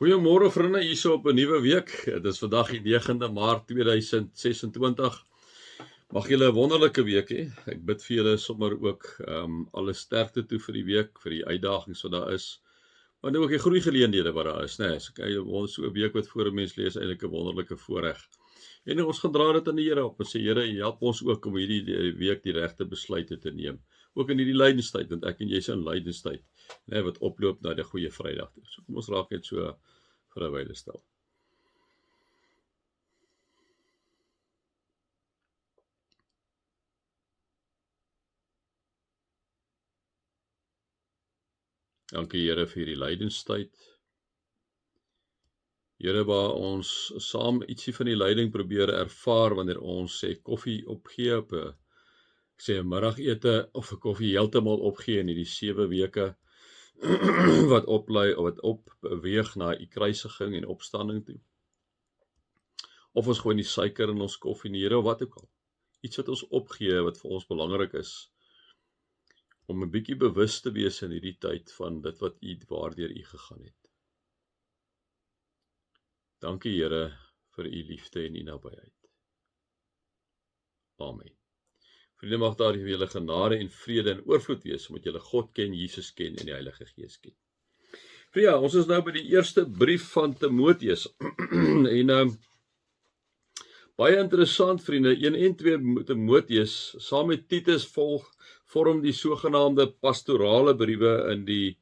Goeiemôre vriende, hier so op 'n nuwe week. Dit is vandag die 9de Maart 2026. Mag julle 'n wonderlike week hê. Ek bid vir julle sommer ook alle sterkte toe vir die week, vir die uitdagings wat daar is. Maar ook die groeigeleenthede wat daar is, né? So kyk, ons so 'n week wat voor 'n mens lê is eintlik 'n wonderlike voorreg. En ons gaan dra dit aan die Here op en sê Here, help ons ook om hierdie week die regte besluite te neem. Ook in hierdie lydenstyd, want ek en jy is in lydenstyd, né, wat oploop na die goeie Vrydag toe. So kom ons raak net so vir 'n wyle stil. Dankie Here vir hierdie lydenstyd. Here, waar ons saam ietsie van die lyding probeer ervaar wanneer ons sê koffie opgee op 'n middagete of 'n koffie heeltemal opgee in hierdie 7 weke wat opbeweeg na u kruisiging en opstanding toe. Of ons gooi die suiker in ons koffie, Here, of wat ook al. Iets wat ons opgee wat vir ons belangrik is om 'n bietjie bewus te wees in hierdie tyd van dit wat waardeur u gegaan het. Dankie Here vir u liefde en u nabyheid. Amen. Vriende, mag daar vir julle genade en vrede en oorvloed wees, omdat julle God ken, Jesus ken en die Heilige Gees ken. Vriende, ons is nou by die eerste brief van Timoteus. En baie interessant, vriende, 1 en 2 Timoteus saam met Titus vorm die sogenaamde pastorale briewe in die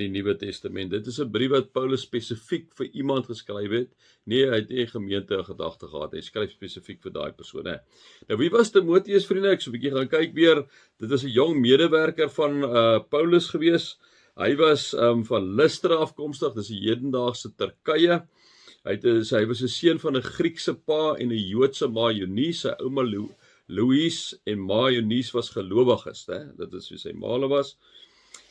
Nuwe Testament. Dit is 'n brief wat Paulus spesifiek vir iemand geskryf het. Nee, hy het nie 'n gemeente gedagte gehad. Hy skryf spesifiek vir daai persoon, hè. Nou wie was Timoteus, vriende? Ek so 'n bietjie gaan kyk weer. Dit was 'n jong medewerker van Paulus gewees. Hy was van Lystra afkomstig. Dis die hedendaagse Turkye. Hy was 'n seun van 'n Griekse pa en 'n Joodse ma Eunice. Sy ouma Louise en ma Eunice was gelowiges, hè. Dit is wie sy maale was.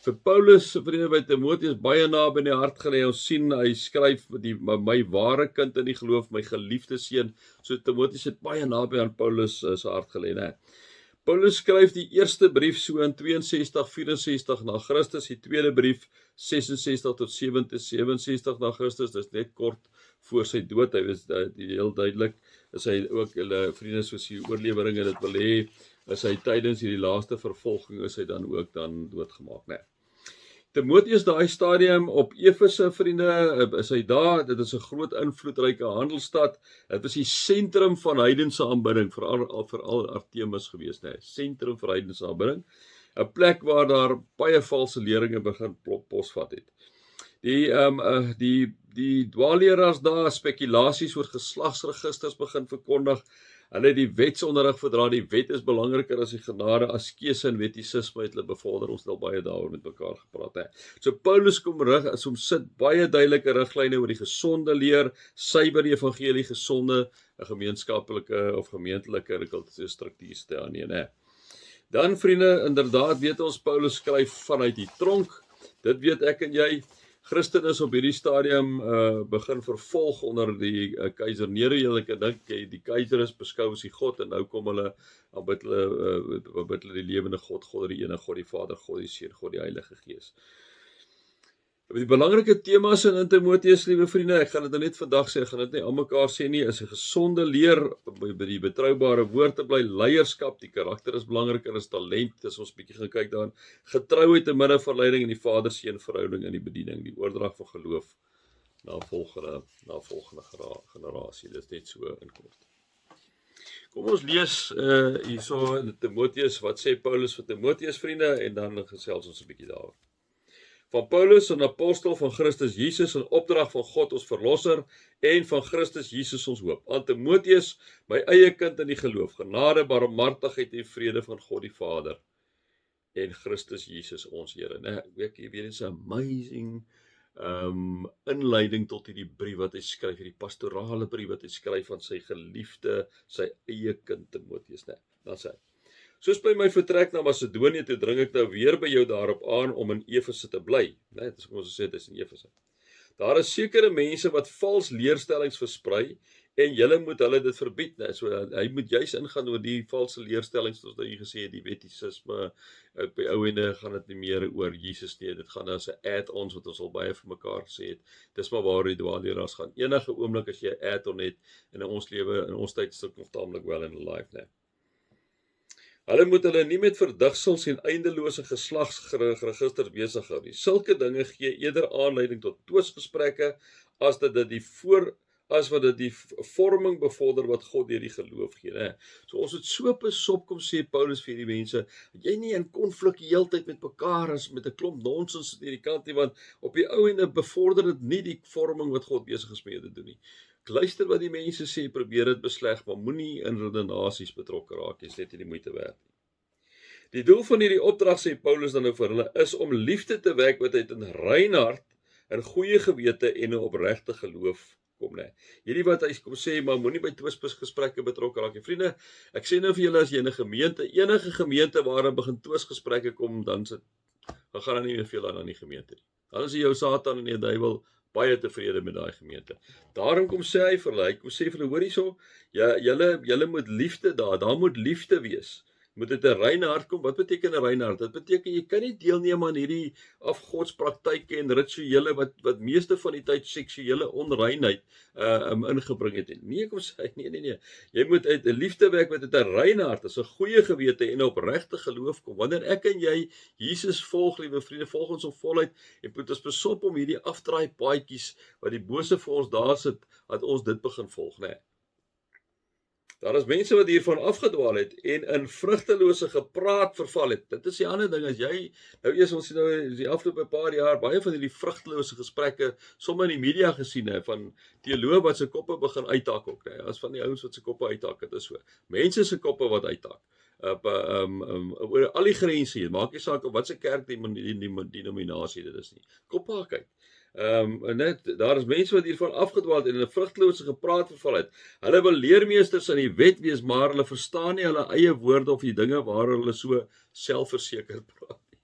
Vir Paulus, vriende, by Timoteus baie naby in die hart gelê. Ons sien hy skryf my ware kind in die geloof, my geliefde seun. So Timoteus het baie naby aan Paulus se hart gelê, né? Paulus skryf die eerste brief so in 62-64 na Christus, die tweede brief 66 tot 67 na Christus. Dis net kort voor sy dood. Hy was heel duidelik, is hy ook vriende soos die oorleweringe dit wil hê, is hy tydens hierdie laaste vervolging is hy dan ook doodgemaak, né? Timoteus daai stadium op Efese, vriende, is hy daar. Dit is 'n groot invloedryke handelsstad. Dit was die sentrum van heidense aanbidding, veral Artemis gewees, né? Sentrum vir heidense aanbidding. 'n Plek waar daar baie valse leringe begin posvat het. Die dwaalleraars daar, spekulasies oor geslagsregisters begin verkondig. Hulle het die wetsonderrig verdra. Die wet is belangriker as die genade, askese en wettisisme het hulle bevorder. Ons het al baie daaroor met mekaar gepraat, hè. So Paulus kom sit baie duidelike riglyne oor die gesonde leer, suiwer evangelie, gesonde gemeenskaplike of gemeentelike struktuur te aanneem, hè. Dan, vriende, inderdaad weet ons Paulus skryf vanuit die tronk. Dit weet ek en jy. Christen is op hierdie stadium begin vervolg onder die keiser Nero. Ek dink die keiser is beskou as die God, en nou kom hulle bid hulle die lewende God, God die enige God, die Vader, God die Seun, God die Heilige Gees. Die belangrike temas in Timoteus, liewe vriende, ek gaan dit net vandag sê, ek gaan dit nie aan mekaar sê nie, is 'n gesonde leer, by die betroubare woord te bly, leierskap, die karakter is belangriker as talent, as ons bietjie gaan kyk daarin, getrouheid te midde van leiding en die vader-seun verhouding in die bediening, die oordrag van geloof na volgende generasie. Dit is net so in kort. Kom ons lees hierso in Timoteus, wat sê Paulus vir Timoteus, vriende, en dan gesels ons 'n bietjie daaroor. Van Paulus, 'n apostel van Christus Jesus, 'n opdrag van God ons verlosser en van Christus Jesus ons hoop. Aan Timoteus, my eie kind in die geloof, genade, barmhartigheid en vrede van God die Vader en Christus Jesus ons Here. Ek weet dit's 'n amazing inleiding tot hierdie brief wat hy skryf, hierdie pastorale brief wat hy skryf aan sy geliefde, sy eie kind Timoteus, né? Dan sê hy: Soos by my vertrek na Macedonië toe, dring ek nou weer by jou daarop aan om in Efese te bly. Dit is kom ons sê, dit is in Efese. Daar is sekere mense wat vals leerstellings versprei en julle moet hulle dit verbied, né? So hy moet juis ingaan oor die valse leerstellings soos wat jy gesê het, die wettisisme. Op die ou ende gaan dit nie meer oor Jesus nie, dit gaan as 'n add-ons wat ons al baie vir mekaar gesê het. Dis maar waar die dwaalleraars gaan. Enige oomblik as jy 'n add-on het in ons lewe, in ons tyd is dit nog taamlik well in life, né? Hulle moet hulle nie met verdigsels en eindelose geslagsregisters besig hou nie. Sulke dinge gee eerder aanleiding tot twisgesprekke as wat dit die vorming bevorder wat God deur die geloof gee, né? So ons het so besop kom sê Paulus vir die mense, jy nie in konflik die hele tyd met mekaar is met 'n klomp nonsens aan die kant nie, want op die ou ende bevorder dit nie die vorming wat God besig is mee te doen nie. Luister wat die mense sê, probeer dit besleg, maar moenie in redenasies betrokke raak, jy's net nie die moeite werd nie. Die doel van hierdie opdrag, sê Paulus dan nou vir hulle, is om liefde te wek wat uit 'n rein hart, 'n goeie gewete en 'n opregte geloof kom, né? Hierdie wat hy kom sê, maar moenie by twisgesprekke betrokke raak nie. Vriende, ek sê nou vir julle, as jy in 'n gemeente, enige gemeente waar daar begin twisgesprekke kom, dan gaan daar nie meer veel aan die gemeente nie. Dan is jou Satan en die duiwel baie tevrede met daai gemeente. Daarom kom sê hy vir hulle, vir hulle, hoor hierso, julle moet liefde daar moet liefde wees. Moet dit 'n rein hart kom? Wat beteken 'n rein hart? Dit beteken jy kan nie deelneem aan hierdie afgodspraktyke en rituele wat meeste van die tyd seksuele onreinheid ingebring het. Nee, kom sê nee. Jy moet uit 'n liefde werk met 'n rein hart, as 'n goeie gewete en 'n opregte geloof kom. Wanneer ek en jy Jesus volg, liewe vriende, volg ons op voluit en moet ons besop om hierdie afdraai paadjies wat die bose vir ons daar sit, dat ons dit begin volg, né? Daar is mense wat hiervan afgedwaal het en in vrugtelose gepraat verval het. Dit is die ander ding, as jy, ons sien nou die afgelope paar jaar, baie van hierdie vrugtelose gesprekke, sommer in die media gesien, van teoloë wat se koppe begin uithak ook, as van die ouens wat se koppe uithak, dit is so. Mense se koppe wat uithak, oor al die grense hier, maak nie saak op wat se kerk die denominasie dit is nie. Koppe kyk. Daar is mense wat hiervan afgedwaal het en in 'n vrugtelose gepraat verval het. Hulle wil leermeesters in die wet wees, maar hulle verstaan nie hulle eie woorde of die dinge waar hulle so selfverseker praat nie.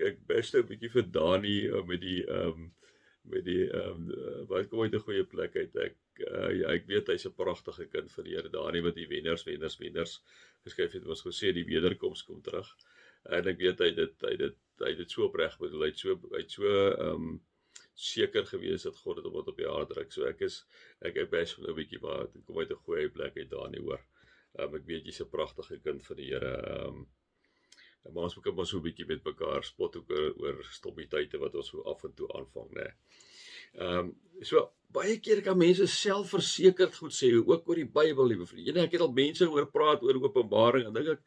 Ek beste 'n bietjie vir Dani met die wat kom uit 'n goeie plek uit. Ek weet hy's 'n pragtige kind van die Here, Dani wat die wenners geskryf het, ons gesê die wederkoms kom terug. En ek weet hy het dit so opreg bedoel, hy het so seker gewees dat God dit op die hart druk. So ek bes van 'n bietjie, maar dit kom uit 'n goeie plek uit daar nie hoor. Ek weet jy's 'n pragtige kind van die Here. Maar ons moet maar so 'n bietjie met mekaar spot ook oor stommiteite wat ons so af en toe aanvang, né? So baie keer kan mense selfversekerd goed sê, ook oor die Bybel, liewe vriende. Ek het al mense oor praat oor Openbaring en dink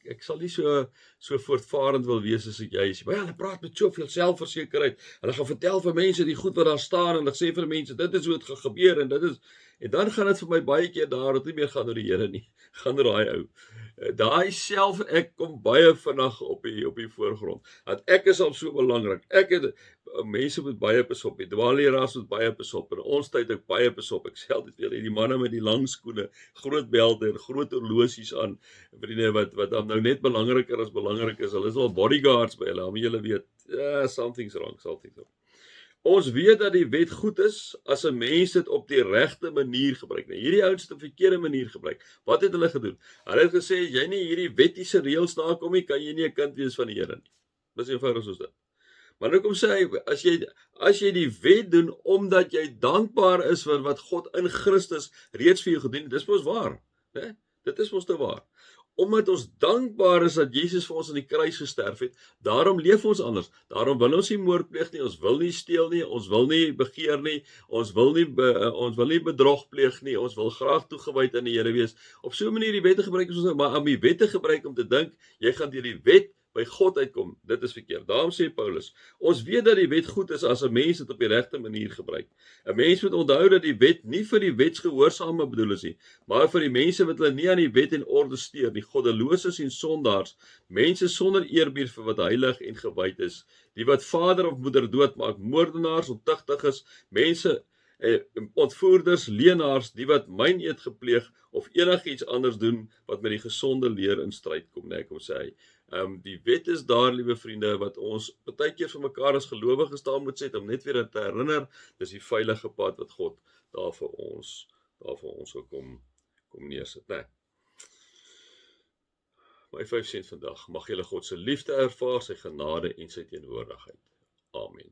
ek sal nie so voortvarend wil wees as jy is. Maar hulle praat met soveel selfversekerheid. Hulle gaan vertel vir mense die goed wat daar staan en hulle sê vir mense dit is hoe dit gaan gebeur en dan gaan dit vir my baie keer daar dat nie meer gaan oor die Here nie. Gaan oor daai ou. Daai self ek kom baie vinnig op die voorgrond. Dat ek is al so belangrik. Mense moet baie besop. Die dwaalleraars moet baie besop. In ons tyd ook baie besop. Ek sê altyd weer die manne met die lang skoene, groot belde en groot horlosies aan. Vriende wat dan nou net belangriker as belangrik is. Hulle is al bodyguards by hulle. Maar julle weet, something's wrong. Ons weet dat die wet goed is as 'n mens dit op die regte manier gebruik. Nou, hierdie ouens het 'n verkeerde manier gebruik. Wat het hulle gedoen? Hulle het gesê, as jy nie hierdie wettiese reëls nakom nie, kan jy nie 'n kind wees van die Here nie. Dis eenvoudig soos dit. Maar nou kom sê hy, as jy die wet doen, omdat jy dankbaar is vir wat God in Christus reeds vir jou gedoen het, dis mos waar, né? Dit is mos te waar. Omdat ons dankbaar is dat Jesus vir ons aan die kruis gesterf het, daarom leef ons anders. Daarom wil ons nie moord pleeg nie, ons wil nie steel nie, ons wil nie begeer nie, ons wil nie bedrog pleeg nie, ons wil graag toegewyd aan die Here wees. Op so 'n manier die wette gebruik ons nou, maar om die wette gebruik om te dink, jy gaan deur die wet by God uitkom, dit is verkeerd. Daarom sê Paulus, ons weet dat die wet goed is as 'n mens dit op die regte manier gebruik. 'n Mens moet onthou dat die wet nie vir die wetsgehoorsame bedoel is nie, maar vir die mense wat hulle nie aan die wet en orde steur nie, goddeloses en sondaars, mense sonder eerbied vir wat heilig en gewyd is, die wat vader of moeder doodmaak, moordenaars, ontuchtiges, mense ontvoerders, leenaars, die wat myn-eed gepleeg of enigiets anders doen wat met die gesonde leer in stryd kom, kom sê hy. Die wet is daar, liewe vriende, wat ons baie keer vir mekaar as gelowiges daar moet sê, om net weer te herinner, dis die veilige pad wat God daar vir ons ook kom neersit, né? My 5 sent vandag, mag julle God se liefde ervaar, sy genade en sy teenwoordigheid. Amen.